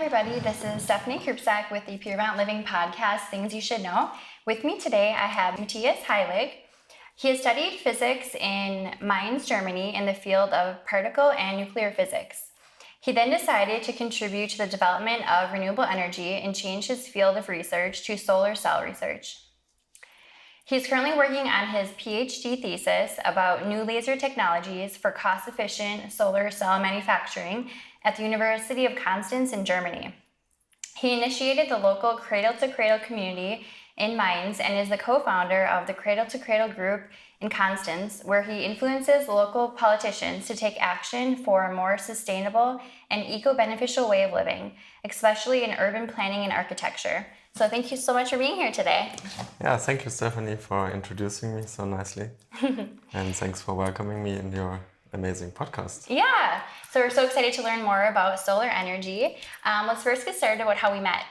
everybody, this is Stephanie Krupsak with the Purevant Living Podcast, Things You Should Know. With me today, I have Matthias Heilig. He has studied physics in Mainz, Germany in the field of particle and nuclear physics. He then decided to contribute to the development of renewable energy and change his field of research to solar cell research. He's currently working on his PhD thesis about new laser technologies for cost-efficient solar cell manufacturing at the University of Konstanz in Germany. He initiated the local Cradle Community in Mainz and is the co-founder of the Cradle group in Constanze, where he influences local politicians to take action for a more sustainable and eco-beneficial way of living, especially in urban planning and architecture. So thank you so much for being here today. Yeah, thank you, Stephanie, for introducing me so nicely. And thanks for welcoming me in your amazing podcast. Yeah, so we're so excited to learn more about solar energy. Let's first get started with how we met.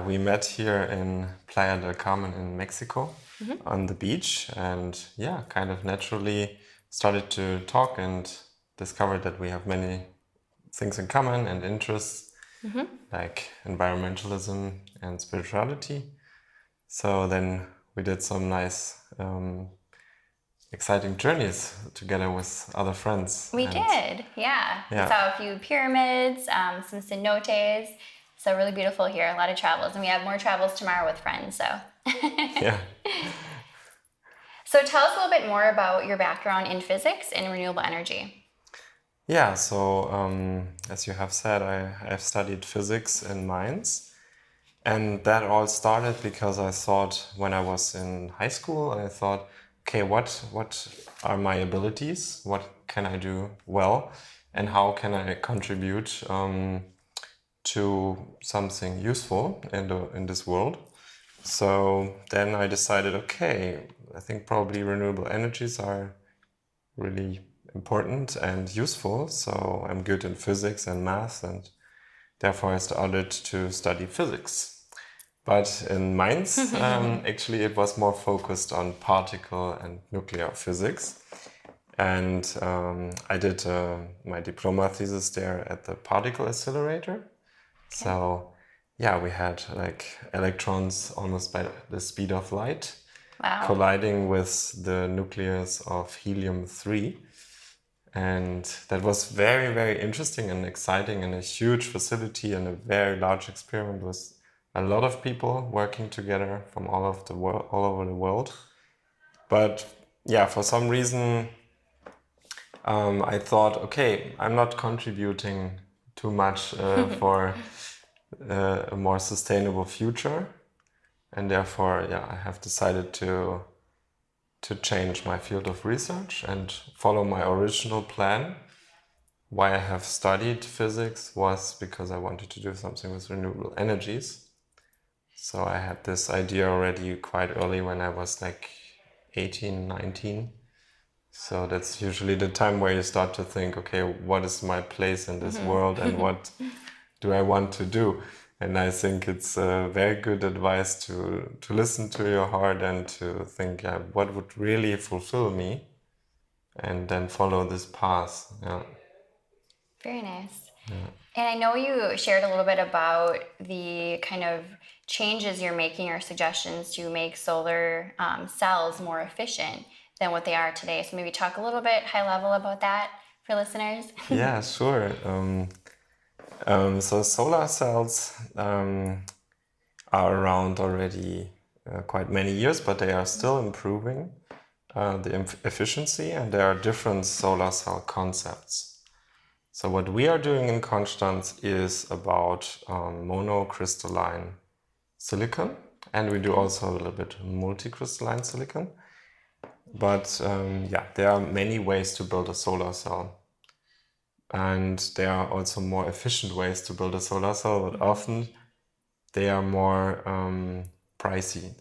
We met here in Playa del Carmen in Mexico on the beach, and kind of naturally started to talk and discovered that we have many things in common and interests, like environmentalism and spirituality. So then we did some nice exciting journeys together with other friends. We did. We saw a few pyramids, some cenotes. So really beautiful here, a lot of travels. And we have more travels tomorrow with friends, so. So tell us a little bit more about your background in physics and renewable energy. Yeah, so as you have said, I have studied physics in Mainz. And that all started because I thought when I was in high school, I thought, okay, what are my abilities? What can I do well? And how can I contribute to something useful in this world? So then I decided, okay, I think probably renewable energies are really important and useful. So I'm good in physics and math, and therefore I started to study physics. But in Mainz, actually it was more focused on particle and nuclear physics. And I did my diploma thesis there at the particle accelerator. So we had like electrons almost by the speed of light colliding with the nucleus of helium-3. And that was very, very interesting and exciting, and a huge facility and a very large experiment with a lot of people working together from all over the world. But for some reason, I thought, okay, I'm not contributing too much for a more sustainable future, and therefore, I have decided to change my field of research and follow my original plan. Why I have studied physics was because I wanted to do something with renewable energies. So I had this idea already quite early when I was like 18, 19. So that's usually the time where you start to think, okay, what is my place in this world and what do I want to do? And I think it's very good advice to listen to your heart and to think, what would really fulfill me, and then follow this path. Yeah. Very nice. Yeah. And I know you shared a little bit about the kind of changes you're making or suggestions to make solar cells more efficient than what they are today. So maybe talk a little bit high level about that for listeners. Yeah, sure. So solar cells are around already quite many years, but they are still improving the efficiency, and there are different solar cell concepts. So what we are doing in Constanze is about monocrystalline silicon, and we do also a little bit multicrystalline silicon. But there are many ways to build a solar cell. And there are also more efficient ways to build a solar cell, but often they are more pricey.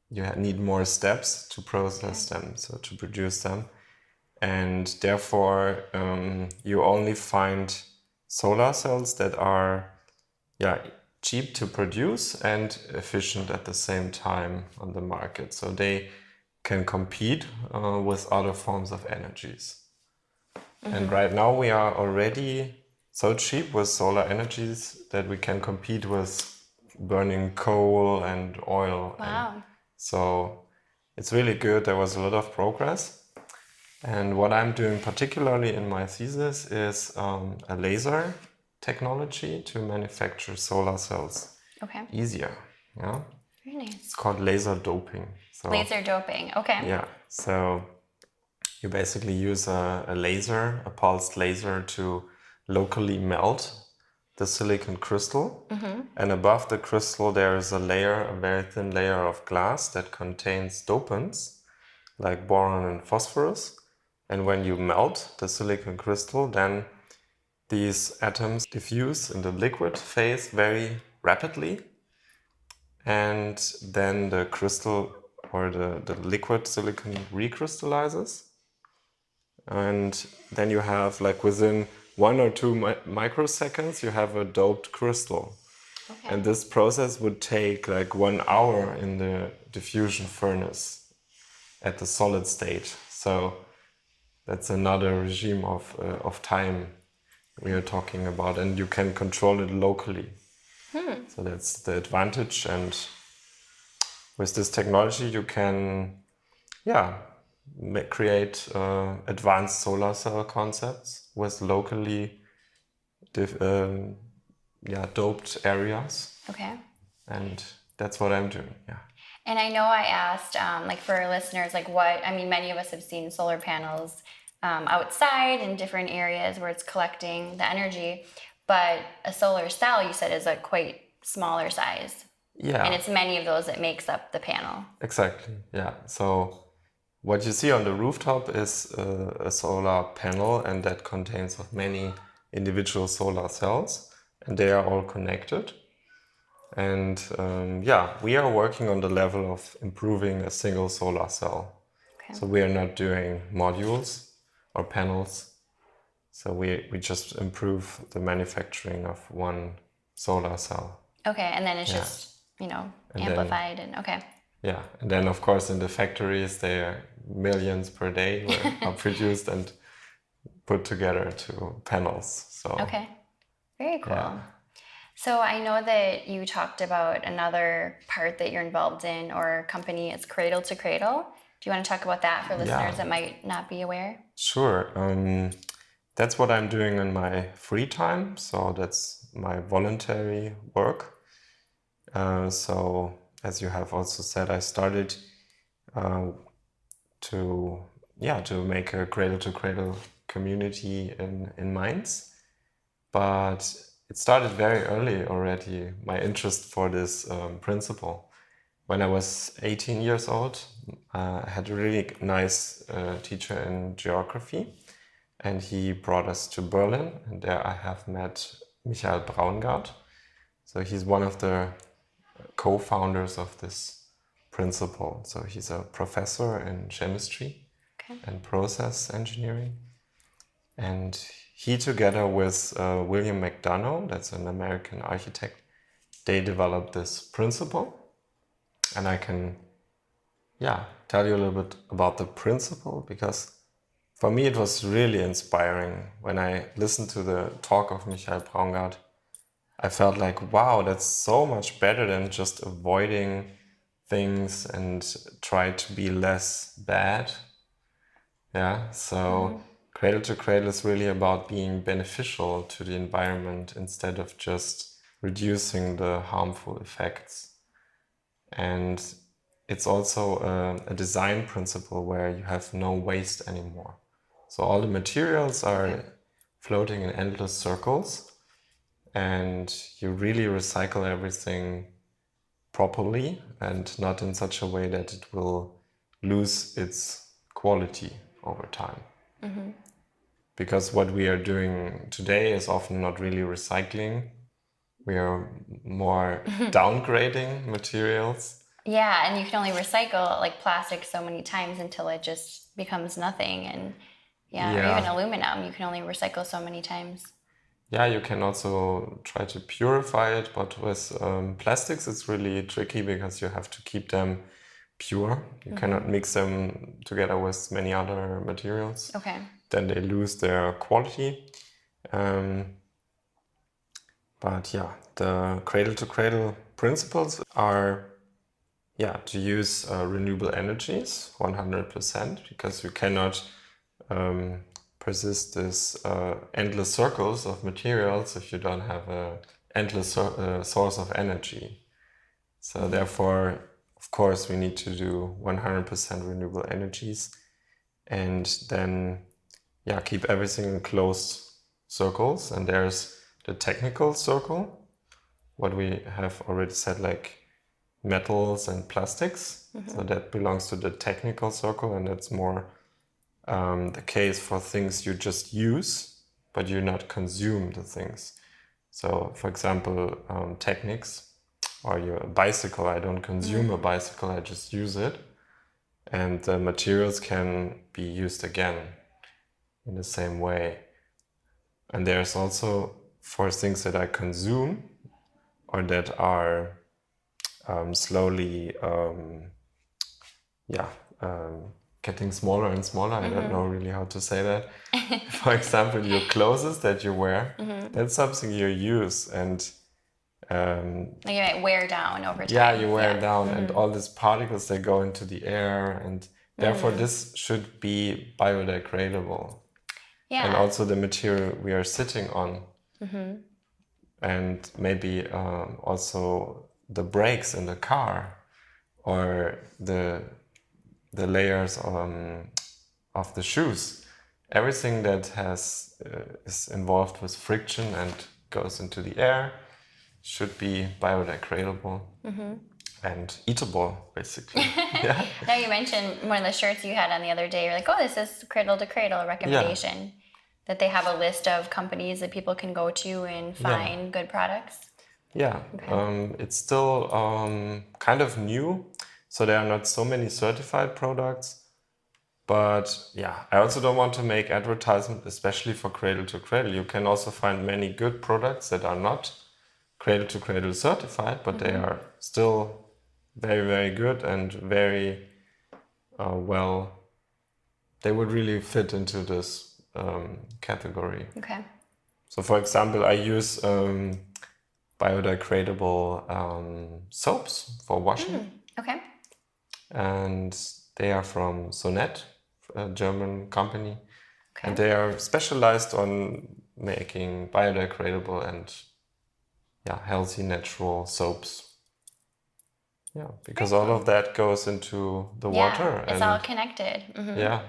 You need more steps to process them, so to produce them. And therefore, you only find solar cells that are cheap to produce and efficient at the same time on the market. So they can compete with other forms of energies. And right now we are already so cheap with solar energies that we can compete with burning coal and oil. Wow. And so it's really good. There was a lot of progress. And what I'm doing particularly in my thesis is a laser technology to manufacture solar cells Okay. easier. Yeah, Very nice. it's called laser doping. So, Laser doping. Okay. yeah, so you basically use a laser, a pulsed laser, to locally melt the silicon crystal. And above the crystal, there is a layer, a very thin layer of glass that contains dopants like boron and phosphorus. And when you melt the silicon crystal, then these atoms diffuse in the liquid phase very rapidly. And then the crystal or the liquid silicon recrystallizes. And then you have, like, within 1 or 2 microseconds, you have a doped crystal. Okay. And this process would take like 1 hour in the diffusion furnace at the solid state. So that's another regime of time we are talking about, and you can control it locally. So that's the advantage. And with this technology, you can, create advanced solar cell concepts with locally doped areas. Okay. And that's what I'm doing. Yeah. And I know I asked, like for our listeners, like many of us have seen solar panels outside in different areas where it's collecting the energy, but a solar cell, you said, is a quite smaller size. Yeah. And it's many of those that makes up the panel. Exactly. Yeah. So what you see on the rooftop is a solar panel, and that contains many individual solar cells, and they are all connected. And we are working on the level of improving a single solar cell. Okay. So we are not doing modules or panels. So we just improve the manufacturing of one solar cell. Okay, and then it's Yeah. just, And amplified and okay. Yeah, and then of course in the factories, there millions per day are produced and put together to panels. So Okay, very cool. Yeah. So I know that you talked about another part that you're involved in, or company, it's Cradle to Cradle. Do you want to talk about that for listeners that might not be aware? Sure. That's what I'm doing in my free time. So that's my voluntary work. So as you have also said, I started to make a Cradle to Cradle community in Mainz. But it started very early already, my interest for this principle. When I was 18 years old, I had a really nice teacher in geography, and he brought us to Berlin, and there I have met Michael Braungart. So he's one of the co-founders of this principle. So he's a professor in chemistry and process engineering. And he, together with William McDonough, that's an American architect, they developed this principle. And I can, tell you a little bit about the principle, because for me it was really inspiring. When I listened to the talk of Michael Braungart, I felt like, wow, that's so much better than just avoiding things and try to be less bad. Yeah, so Cradle to Cradle is really about being beneficial to the environment instead of just reducing the harmful effects. And it's also a design principle where you have no waste anymore. So all the materials are floating in endless circles, and you really recycle everything properly and not in such a way that it will lose its quality over time. Because what we are doing today is often not really recycling. We are more downgrading materials. Yeah, and you can only recycle like plastic so many times until it just becomes nothing. And or even aluminum, you can only recycle so many times. Yeah, you can also try to purify it, but with plastics it's really tricky because you have to keep them pure. You cannot mix them together with many other materials. Okay. Then they lose their quality. But yeah, the cradle-to-cradle principles are to use renewable energies 100%, because you cannot persist this endless circles of materials if you don't have a endless source of energy. So therefore, of course, we need to do 100% renewable energies, and then keep everything in closed circles. And there's the technical circle, what we have already said, like metals and plastics. So that belongs to the technical circle, and it's more the case for things you just use, but you not consume the things. So for example, techniques, or your bicycle, I don't consume a bicycle, I just use it. And the materials can be used again in the same way. And there's also for things that I consume, or that are slowly getting smaller and smaller. I don't know really how to say that. For example, your clothes that you wear, that's something you use, and like you might wear down over time. Yeah, you wear down, and all these particles, they go into the air, and therefore this should be biodegradable. Yeah. And also the material we are sitting on, and maybe also the brakes in the car, or the layers of the shoes. Everything that is involved with friction and goes into the air should be biodegradable and eatable, basically. Yeah. Now you mentioned one of the shirts you had on the other day. You're like, oh, this is Cradle to Cradle recommendation. That they have a list of companies that people can go to and find good products. Yeah, it's still kind of new, so there are not so many certified products. But yeah, I also don't want to make advertisement, especially for Cradle to Cradle. You can also find many good products that are not Cradle to Cradle certified, but they are still very, very good and very they would really fit into this category. Okay. So for example, I use biodegradable soaps for washing. Okay. And they are from Sonet, a German company. Okay. And they are specialized on making biodegradable and healthy natural soaps. Yeah, because all of that goes into the water. It's all connected. Yeah.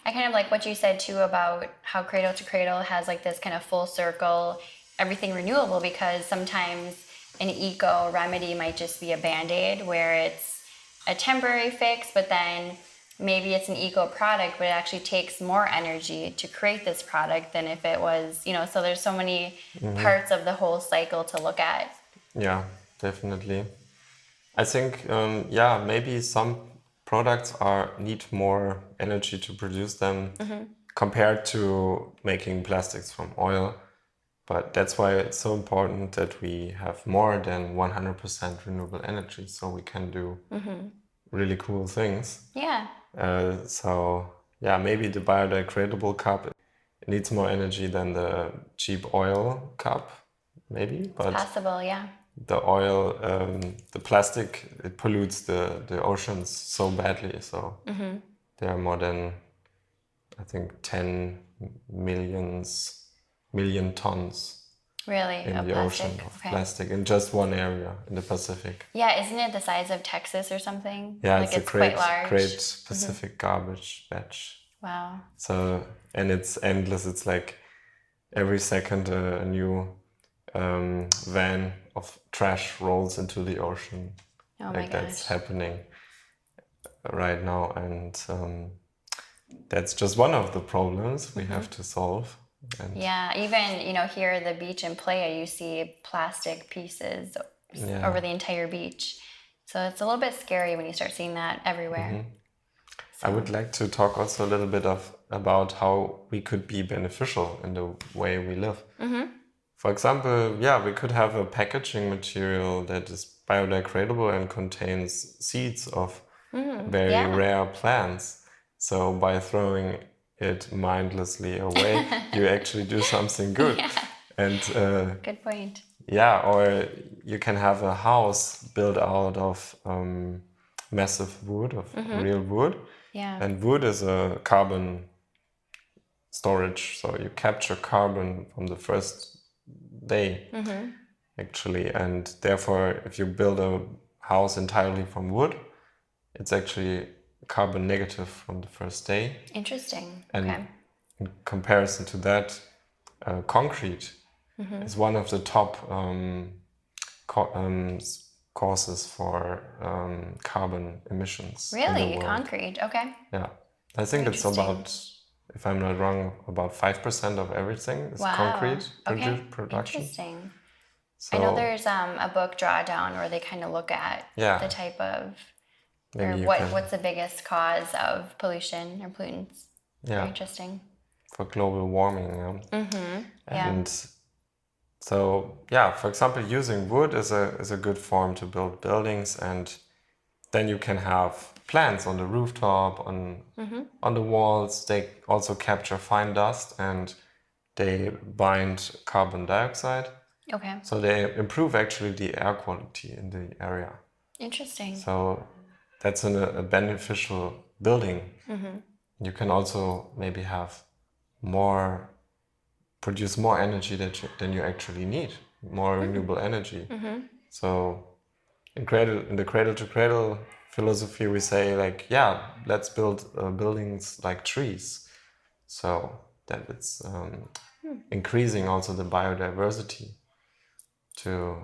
I kind of like what you said too about how Cradle to Cradle has like this kind of full circle, everything renewable, because sometimes an eco remedy might just be a Band-Aid where it's a temporary fix, but then maybe it's an eco product, but it actually takes more energy to create this product than if it was, so there's so many parts of the whole cycle to look at. Yeah, definitely. I think, maybe some products need more energy to produce them compared to making plastics from oil. But that's why it's so important that we have more than 100% renewable energy, so we can do really cool things. Yeah. Maybe the biodegradable cup needs more energy than the cheap oil cup, maybe. But it's possible, yeah. The oil, the plastic, it pollutes the oceans so badly. So there are more than, I think, 10 million tons really in the ocean of plastic in just one area in the Pacific. Yeah, isn't it the size of Texas or something? Yeah, like it's quite large. Great Pacific garbage patch. Wow. So, and it's endless. It's like every second a new van of trash rolls into the ocean. Oh my gosh. That's happening right now, and that's just one of the problems we have to solve. And even here at the beach in Playa, you see plastic pieces over the entire beach. So it's a little bit scary when you start seeing that everywhere. So. I would like to talk also a little bit about how we could be beneficial in the way we live. For example, we could have a packaging material that is biodegradable and contains seeds of very rare plants. So by throwing it mindlessly away, you actually do something good. And Good point. yeah, or you can have a house built out of massive wood, of real wood. Yeah. And wood is a carbon storage, so you capture carbon from the first day, actually. And therefore, if you build a house entirely from wood, it's actually carbon negative from the first day. Interesting. And Okay. in comparison to that, concrete is one of the top causes for carbon emissions in the Really? world. Concrete. Okay. Yeah, I think it's Interesting. about, if I'm not wrong, about 5% of everything is Wow. concrete Okay. production. Interesting. So, I know there's a book Drawdown where they kind of look at yeah, the type of, or maybe you what's the biggest cause of pollution or pollutants. Very yeah, interesting. for global warming. Yeah. Yeah. And so, yeah, for example, using wood is a good form to build buildings, and then you can have plants on the rooftop, on the walls. They also capture fine dust and they bind carbon dioxide. Okay. So they improve actually the air quality in the area. Interesting. So that's a beneficial building. You can also maybe have produce more energy than you actually need, more renewable energy. So in the cradle to cradle philosophy, we say like, yeah, let's build buildings like trees, so that it's increasing also the biodiversity to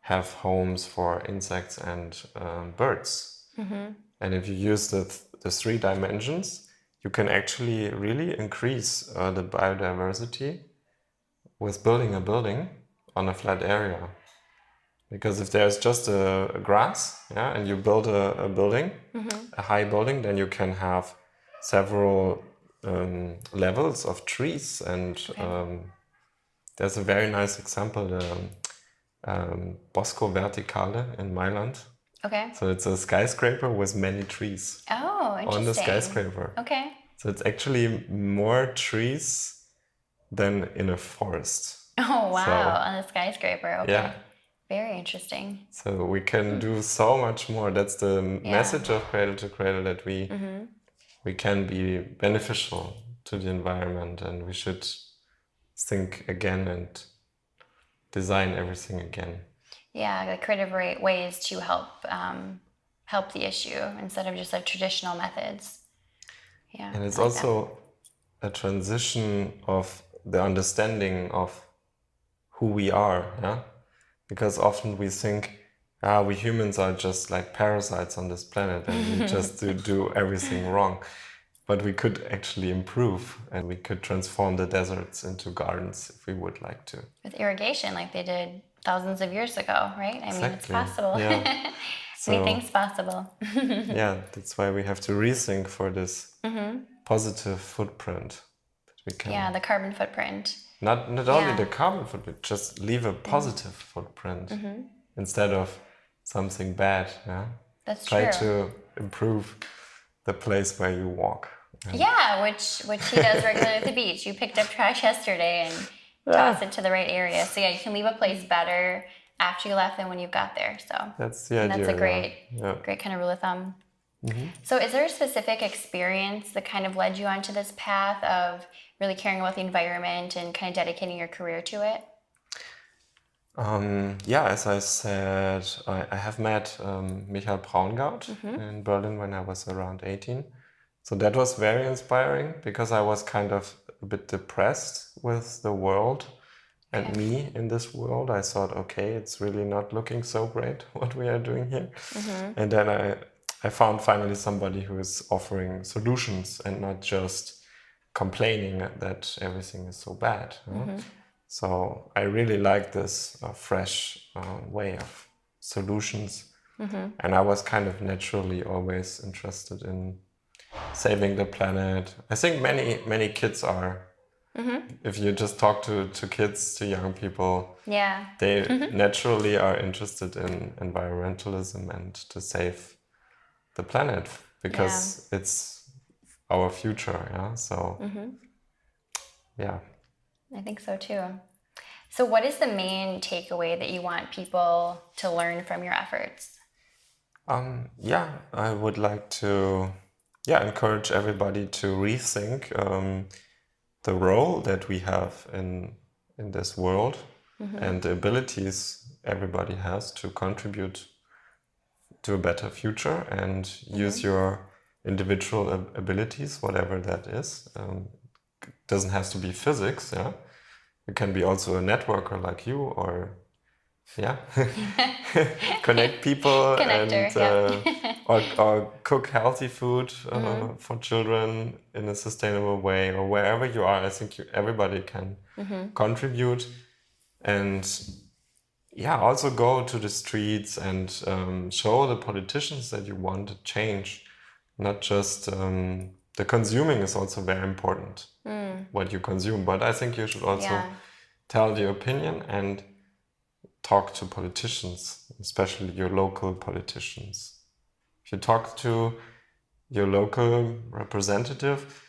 have homes for insects and birds. And if you use the 3 dimensions, you can actually really increase the biodiversity with building a building on a flat area. Because if there's just a grass, and you build a building, a high building, then you can have several levels of trees. And there's a very nice example, the Bosco Verticale in Mailand. Okay. So it's a skyscraper with many trees Oh, interesting. on the skyscraper. Okay. So it's actually more trees than in a forest. Oh, wow. So, on a skyscraper. Okay. yeah. Very interesting. So we can do so much more. That's the message of Cradle to Cradle, that we can be beneficial to the environment, and we should think again and design everything again. Yeah, like creative ways to help the issue instead of just like traditional methods. Yeah. And it's I like also a transition of the understanding of who we are, yeah? Because often we think, we humans are just like parasites on this planet and we just do everything wrong. But we could actually improve, and we could transform the deserts into gardens if we would like to. with irrigation, like they did thousands of years ago, right? I mean, it's Exactly. possible. Yeah. So, Anything's possible. yeah, that's why we have to rethink for this positive footprint that we can. Yeah, the carbon footprint. Not only the carbon footprint, just leave a positive footprint instead of something bad. Yeah, That's try true. to improve the place where you walk. Yeah, which he does regularly at the beach. You picked up trash yesterday and tossed it to the right area. So yeah, you can leave a place better after you left than when you got there. So that's the idea. That's a yeah. great kind of rule of thumb. So is there a specific experience that kind of led you onto this path of really caring about the environment and kind of dedicating your career to it? Yeah, as I said, I have met Michael Braungaut in Berlin when I was around 18. So that was very inspiring, because I was kind of a bit depressed with the world and me in this world. I thought, okay, it's really not looking so great what we are doing here. And then I found finally somebody who is offering solutions and not just complaining that everything is so bad. So I really like this fresh way of solutions. And I was kind of naturally always interested in saving the planet. I think many kids are. If you just talk to kids, to young people, they naturally are interested in environmentalism and to save the planet, because it's our future. Yeah. So yeah. I think so too. So what is the main takeaway that you want people to learn from your efforts? I would like to encourage everybody to rethink the role that we have in this world and the abilities everybody has to contribute to a better future and use your individual abilities, whatever that is. Doesn't have to be physics, yeah. It can be also a networker like you, or connect people Connector, or cook healthy food for children in a sustainable way, or wherever you are. I think everybody can contribute, and also go to the streets and show the politicians that you want to change. Not just the consuming is also very important, what you consume, but I think you should also tell your opinion and talk to politicians, especially your local politicians. If you talk to your local representative,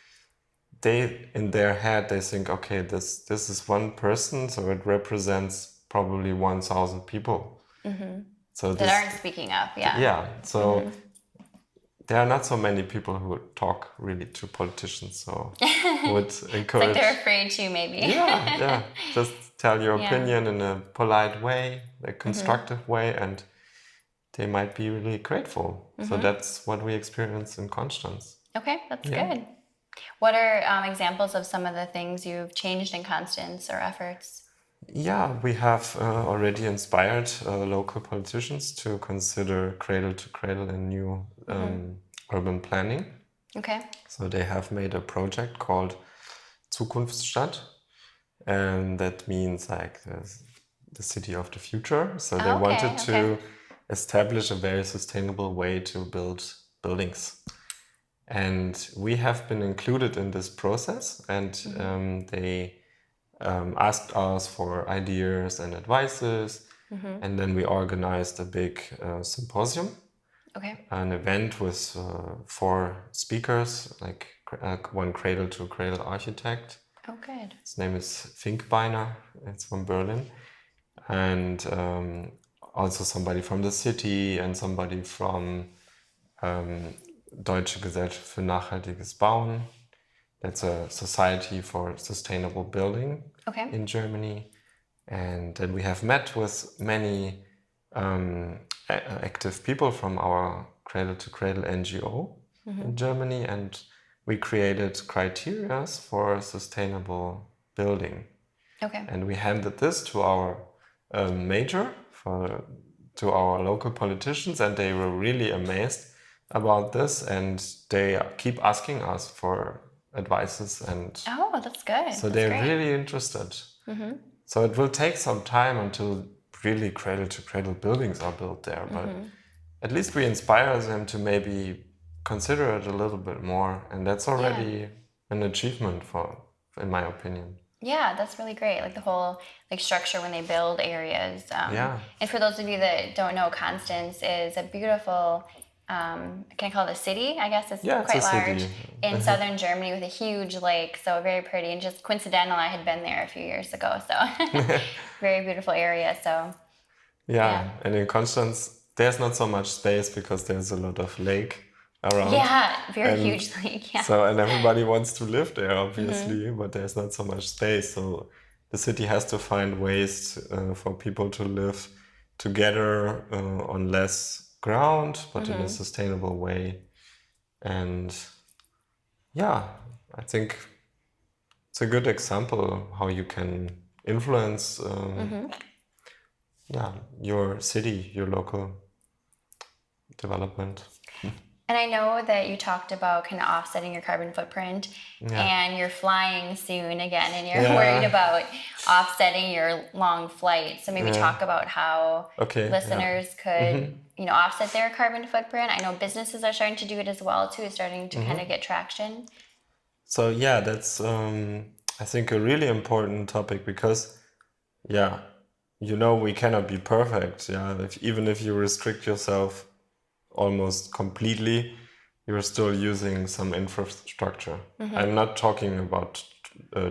they, in their head, they think, okay, this is one person, so it represents probably 1,000 people. So that aren't speaking up, so there are not so many people who talk really to politicians, so would encourage. Like they're afraid to, maybe. Just tell your opinion in a polite way, a constructive way, and they might be really grateful. So that's what we experience in Konstanz. Okay, that's good. What are examples of some of the things you've changed in Konstanz or efforts? We have already inspired local politicians to consider cradle to cradle in new urban planning. Okay. So they have made a project called Zukunftsstadt, and that means like the city of the future. So they wanted to establish a very sustainable way to build buildings. And we have been included in this process, and they asked us for ideas and advices, and then we organized a big symposium, an event with 4 speakers, like one cradle to cradle architect. Oh, good. His name is Finkbeiner, it's from Berlin, and also somebody from the city and somebody from Deutsche Gesellschaft für nachhaltiges Bauen. That's a society for sustainable building in Germany. And then we have met with many active people from our Cradle to Cradle NGO in Germany, and we created criteria for sustainable building. And we handed this to our major, to our local politicians, and they were really amazed about this, and they keep asking us for advices, and that's good. So they're really interested. So it will take some time until really cradle to cradle buildings are built there, but at least we inspire them to maybe consider it a little bit more, and that's already an achievement in my opinion. Yeah, that's really great. Like the whole structure when they build areas. And for those of you that don't know, Konstanz is a beautiful, can I call it a city? I guess it's quite large in southern Germany with a huge lake. So very pretty, and just coincidental, I had been there a few years ago. So very beautiful area. So and in Konstanz, there's not so much space because there's a lot of lake around. Very huge lake. So, and everybody wants to live there, obviously, but there's not so much space. So the city has to find ways for people to live together on less ground, but in a sustainable way. And I think it's a good example how you can influence your city, your local development. And I know that you talked about kind of offsetting your carbon footprint, and you're flying soon again, and you're worried about offsetting your long flight. So maybe talk about how listeners could, offset their carbon footprint. I know businesses are starting to do it as well too. It's starting to kind of get traction. So that's I think a really important topic, because we cannot be perfect. Even if you restrict yourself almost completely, you're still using some infrastructure. I'm not talking about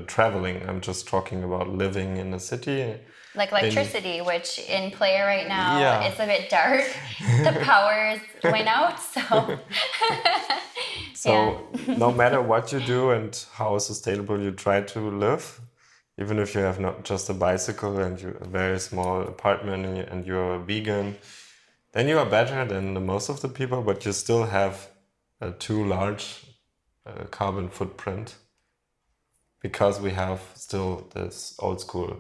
traveling. I'm just talking about living in a city. Like electricity, which in play right now Yeah. it's a bit dark. The powers went out, so So no matter what you do and how sustainable you try to live, even if you have not just a bicycle and you a very small apartment and you're a vegan, then you are better than the most of the people, but you still have a too large carbon footprint because we have still this old school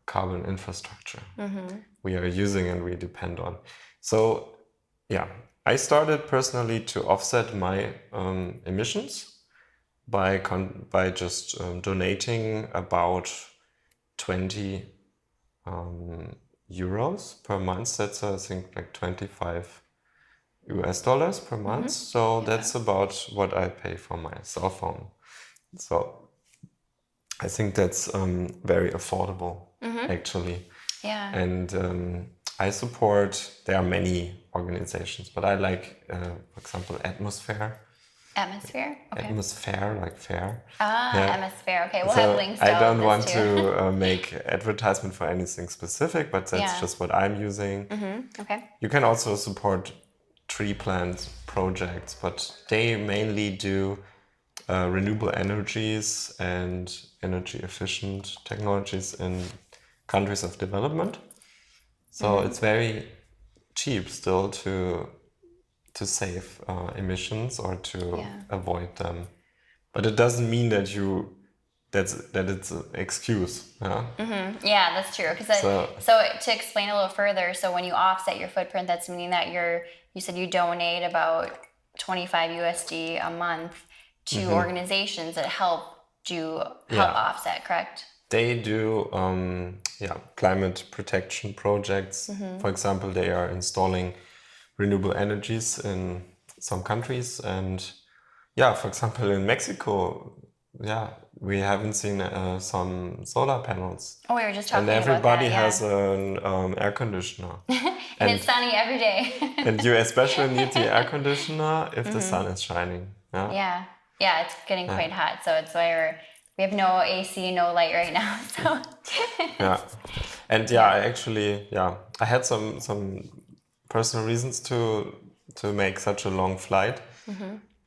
carbon infrastructure we are using and we depend on. So yeah, I started personally to offset my emissions by just donating about 20 euros per month. That's I think like 25 US dollars per month. So that's about what I pay for my cell phone. So I think that's very affordable actually. yeah. And I support, there are many organizations, but I like, for example, Atmosphere. Atmosphere? Okay. Atmosphere, like fair. Atmosphere. Okay, we'll So have links to I all don't of want this too. to make advertisement for anything specific, but that's just what I'm using. Okay. You can also support tree plant projects, but they mainly do renewable energies and energy efficient technologies in countries of development. So it's very cheap still to save emissions or to avoid them, but it doesn't mean that it's an excuse. Yeah, Yeah, that's true. Because so to explain a little further, so when you offset your footprint, that's meaning that you said you donate about 25 USD a month to organizations that help offset, correct? They do climate protection projects. For example, they are installing renewable energies in some countries, and for example in Mexico, we haven't seen some solar panels. Oh, we were just talking and everybody about that, has an air conditioner. and it's sunny every day. And you especially need the air conditioner if the sun is shining. Yeah, it's getting quite hot, so it's why we have no AC, no light right now. So I actually I had some personal reasons to make such a long flight,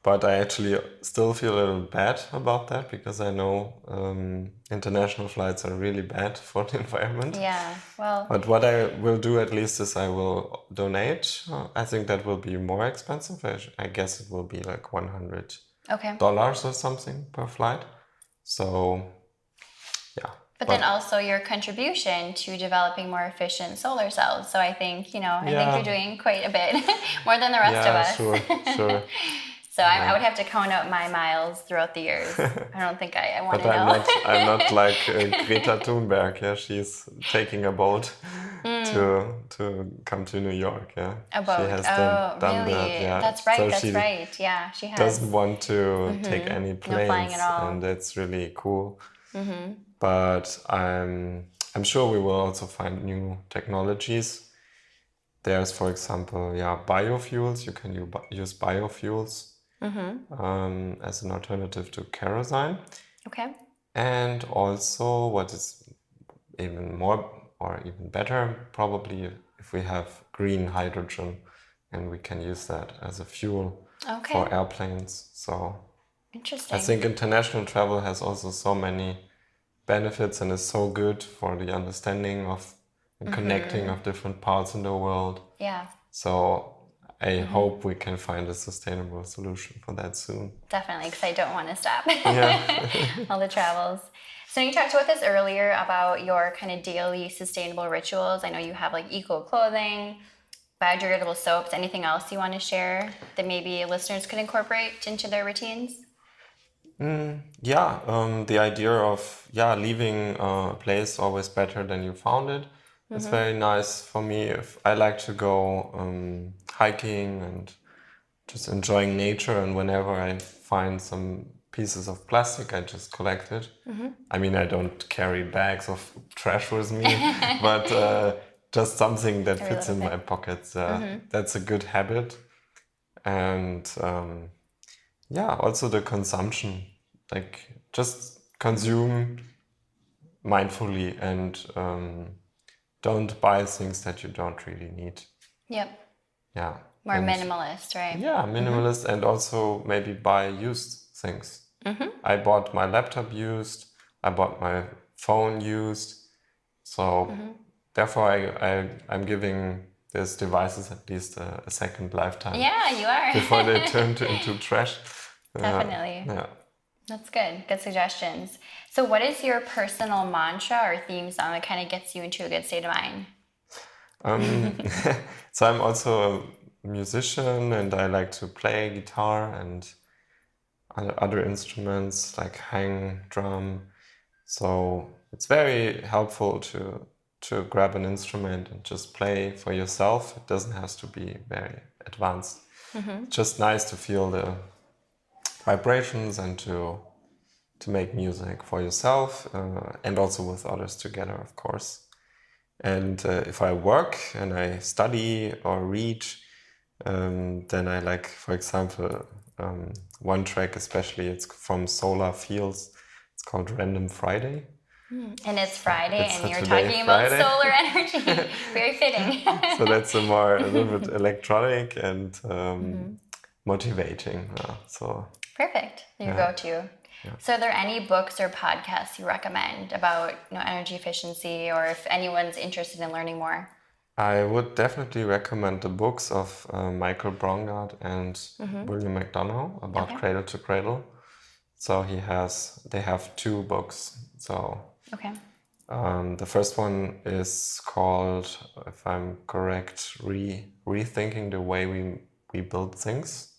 but I actually still feel a little bad about that because I know international flights are really bad for the environment. Yeah, well. But what I will do at least is I will donate. I think that will be more expensive. I guess it will be like $100 or something per flight. So, But then also your contribution to developing more efficient solar cells. So I think, think you're doing quite a bit more than the rest of us. Sure. So I would have to count out my miles throughout the years. I don't think I want to know. But I'm not like Greta Thunberg. Yeah, she's taking a boat to come to New York. Yeah, a boat. She has done really? that. Yeah, that's right. So that's she right. Yeah, she has. Doesn't want to take any planes, no flying at all. And that's really cool. But I'm sure we will also find new technologies. There's, for example, biofuels. You can use biofuels as an alternative to kerosene. Okay. And also, what is even more or even better, probably if we have green hydrogen, and we can use that as a fuel for airplanes. So interesting. I think international travel has also so many benefits and is so good for the understanding of and connecting of different parts in the world. Yeah. So I hope we can find a sustainable solution for that soon. Definitely, because I don't want to stop all the travels. So you talked with us earlier about your kind of daily sustainable rituals. I know you have like eco clothing, biodegradable soaps. Anything else you want to share that maybe listeners could incorporate into their routines? The idea of leaving a place always better than you found it. It's very nice for me. If I like to go hiking and just enjoying nature, and whenever I find some pieces of plastic, I just collect it. I mean, I don't carry bags of trash with me, but just something that fits in my pockets. That's a good habit. And also the consumption, like just consume mindfully and don't buy things that you don't really need. Yep. Yeah. More And minimalist, right? yeah, minimalist, and also maybe buy used things. I bought my laptop used, I bought my phone used, so therefore I'm giving these devices at least a second lifetime Yeah, you are. before they turn into trash. Definitely. Yeah. That's good. Good suggestions. So what is your personal mantra or theme song that kind of gets you into a good state of mind? So I'm also a musician, and I like to play guitar and other instruments like hang, drum. So it's very helpful to grab an instrument and just play for yourself. It doesn't have to be very advanced. It's just nice to feel the vibrations and to make music for yourself and also with others together, of course. And if I work and I study or read, then I like, for example, one track especially, it's from Solar Fields. It's called Random Friday. And it's Friday, It's and you're Saturday, talking about Friday. solar energy. Very fitting. So that's a little bit electronic and motivating. So Perfect. Your Yeah. go-to. Yeah. So are there any books or podcasts you recommend about energy efficiency, or if anyone's interested in learning more? I would definitely recommend the books of Michael Braungart and William McDonough about Okay. Cradle to Cradle. So they have 2 books. So Okay. the first one is called, if I'm correct, Rethinking the Way we Build Things.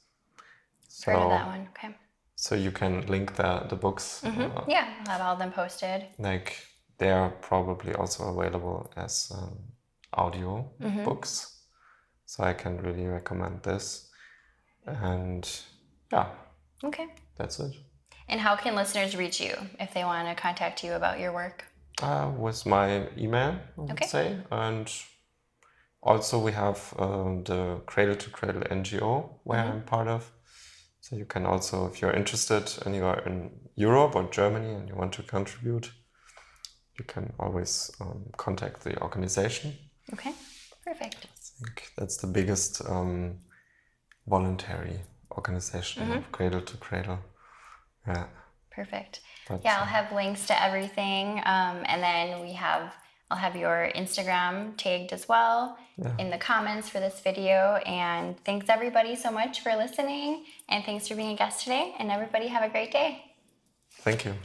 So, Heard of that one. Okay. So you can link the books. Yeah, I'll have all of them posted. Like they are probably also available as audio books. So I can really recommend this. And yeah, Okay. that's it. And how can listeners reach you if they want to contact you about your work? With my email, I would Okay. say. And also we have the Cradle to Cradle NGO, where I'm part of. So you can also, if you're interested and you are in Europe or Germany and you want to contribute, you can always contact the organization. Okay. Perfect. I think that's the biggest voluntary organization of Cradle to Cradle. Yeah. Perfect. But, Yeah, I'll have links to everything. And then I'll have your Instagram tagged as well in the comments for this video. And thanks everybody so much for listening. And thanks for being a guest today. And everybody have a great day. Thank you.